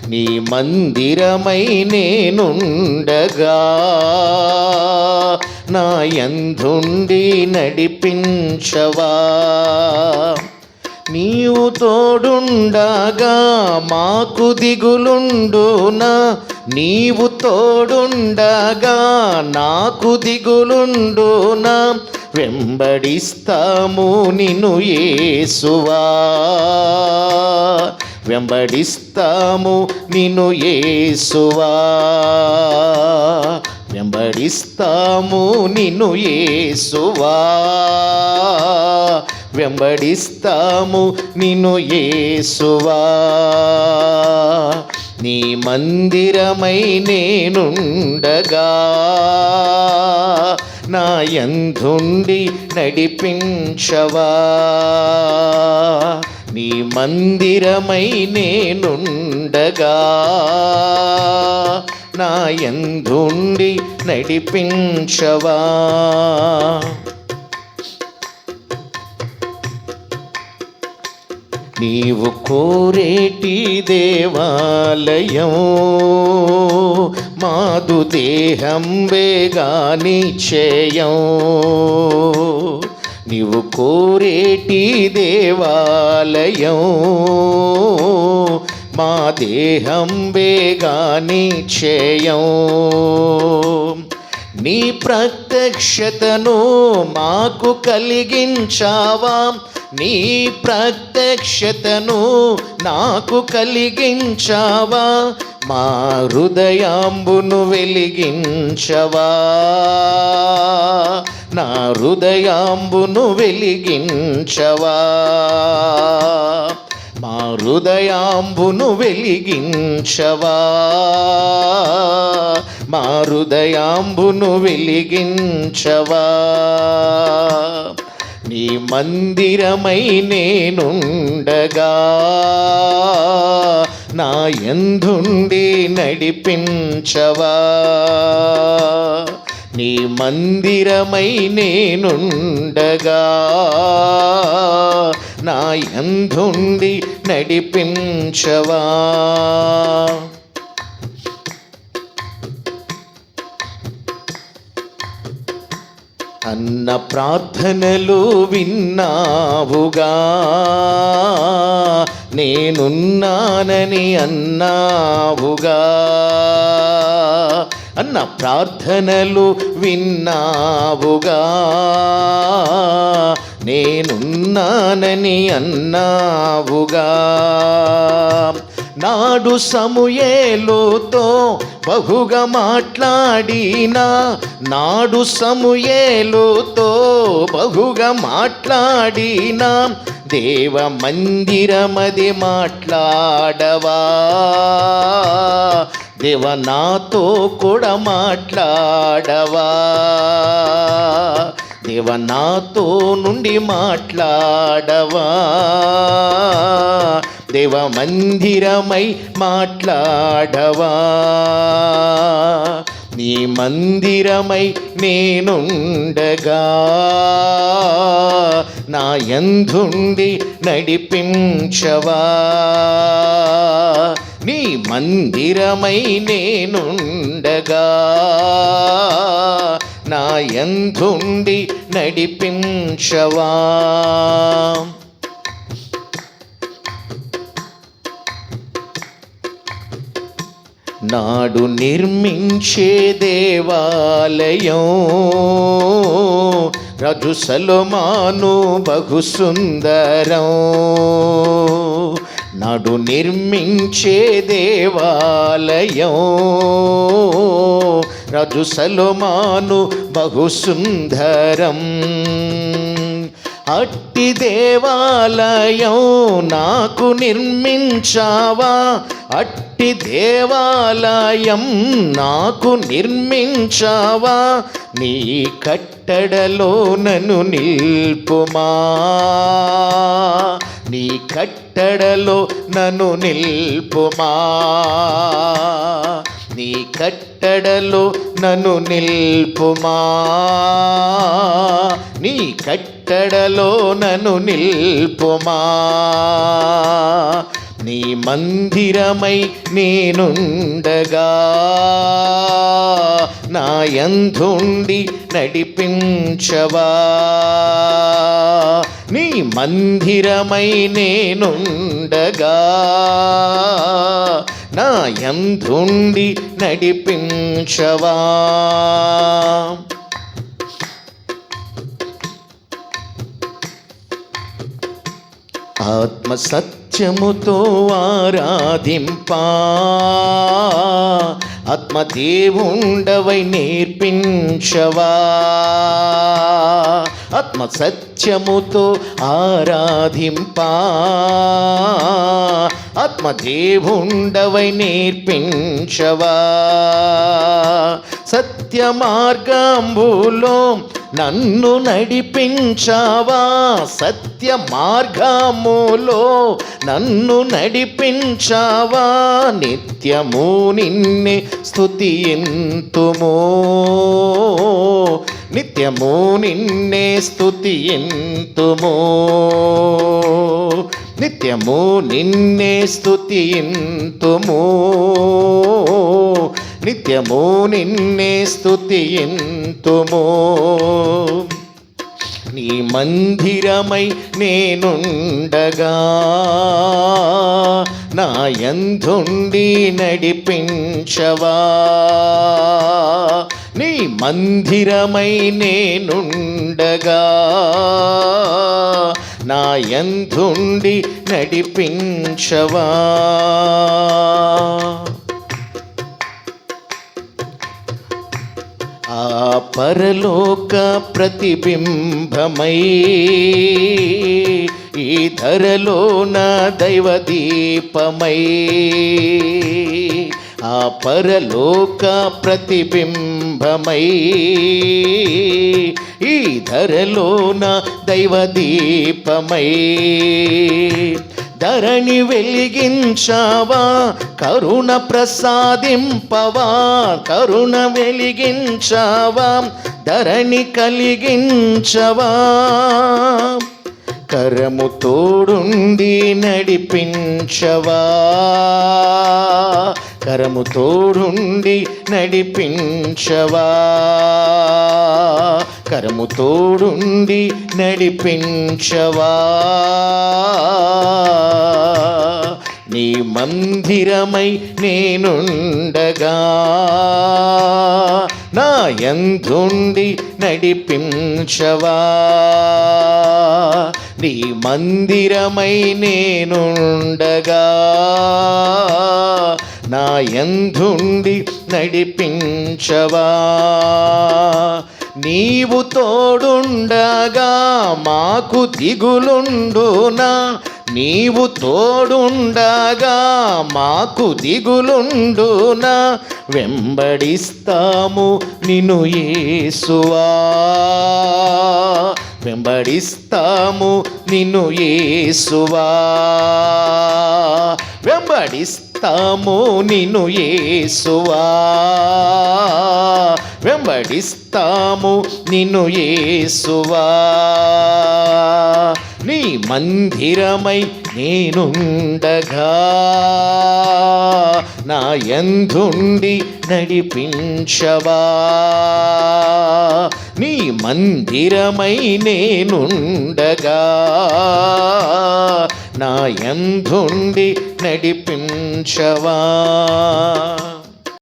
నీ మందిరమై నేనుండగా నా యందుండి నడిపించవా. నీవు తోడుండగా మాకు దిగులుండునా, నీవు తోడుండగా నాకు దిగులుండునా. వెంబడిస్తాము నిన్ను యేసువా, వెంబడిస్తాము నిన్ను యేసువా, వెంబడిస్తాము నిన్ను యేసువా, వెంబడిస్తాము నిన్ను యేసువా. నీ మందిరమై నేనుండగా నా యందుండి నడిపించవా. నీ మందిరమై నేనుండగా నా యందుండి నడిపించవా. నీవు కోరేటి దేవాలయం మాదు దేహం వేగాని చేయం. నీవు కోరేటి దేవాలయం మా దేహం వేగాని చేయం. నీ ప్రత్యక్షతను మాకు కలిగించావా, నీ ప్రత్యక్షతను నాకు కలిగించావా. మా హృదయాంబును వెలిగించవా, నా హృదయాంబును వెలిగించవా. మా హృదయాంబును వెలిగించవా, మా హృదయాంబును వెలిగించవా. నీ మందిరమై నేనుండగా నా యందుండి నడిపించవా. నీ మందిరమై నేనుండగా నా యందుండి నడిపించవా. అన్న ప్రార్థనలు విన్నావుగా, నేనున్నానని అన్నావుగా. అన్న ప్రార్థనలు విన్నావుగా, నేనున్నానని అన్నావుగా. నాడు సమూయేలుతో బహుగా మాట్లాడినా, నాడు సమూయేలుతో బహుగా మాట్లాడినా. దేవ మందిరమది మాట్లాడవా, దేవ నాతో కూడా మాట్లాడవా. దేవ నాతో నుండి మాట్లాడవా, దేవ మందిరమై మాట్లాడవా. నీ మందిరమై నేనుండగా నా యందుండి నడిపించవా. నీ మందిరమై నేనుండగా నా యందుండి నడిపించవా. నాడు నిర్మించే దేవాలయం రాజు సొలొమోను బహు సుందరం. నాడు నిర్మించే దేవాలయం రాజు సొలొమోను బహు సుందరం. అట్టి దేవాలయం నాకు నిర్మించావా, అట్టి దేవాలయం నాకు నిర్మించావా. నీ కట్టడలో నన్ను నిల్పుమా, నీ కట్టడలో నన్ను నిల్పుమా. నీ కట్టడలో నన్ను నిల్పుమా, నీ కట్టడలో నన్ను నిల్పుమా. నీ మందిరమై నేనుండగా నా యందుండి నడిపించవా. నీ మందిరమై నేనుండగా నా యందుండి నడిపించవా. ఆత్మ సత్యముతో ఆరాధింపా ఆత్మదేవుండవై నేర్పించవా. ఆత్మ సత్యముతో ఆరాధింపా ఆత్మదేవుండవై నేర్పించవా. సత్య మార్గంబులో నన్ను నడిపించావా. సత్య మార్గములో నన్ను నడిపించావా. నిత్యము నిన్నే స్తుతియంతుము. నిత్యము నిన్నే స్తుతియంతుము. నిత్యము నిన్నే స్తుతియంతుము. నిత్యము నిన్నే స్తుతియంతుము. నీ మందిరమై నేనుండగా నా యందుండి నడిపించవా. నీ మందిరమై నేనుండగా నా యందుండి నడిపించవా. ఆ పరలోక ప్రతిబింబమై ఈ ధరలోన దైవదీపమై. ఆ పరలోక ప్రతిబింబమై ఈ ధరలోన దైవదీపమై. ధరణి వెలిగించావా కరుణ ప్రసాదింపవా. కరుణ వెలిగించావా ధరణి కలిగించవా. కరము తోడుండి నడిపించవా. కరము తోడుండి నడిపించవా. కరము తోడుండి నడిపించవా. నీ మందిరమై నేనుండగా నా యందుండి నడిపించవా. నీ మందిరమై నేనుండగా నా యందుండి నడిపించవా. నీవు తోడుండగా మాకు దిగులుండునా. నీవు తోడుండగా మాకు దిగులుండునా. వెంబడిస్తాము నిన్ను యేసువా. వెంబడిస్తాము నిన్ను యేసువా. వెంబడిస్తాము నిన్ను యేసువా. వెంబడిస్తాము నిన్ను యేసువా. నీ మందిరమై నేనుండగా నా యందుండి నడిపించవా. నీ మందిరమై నేనుండగా నా యందుండి నడిపించవా.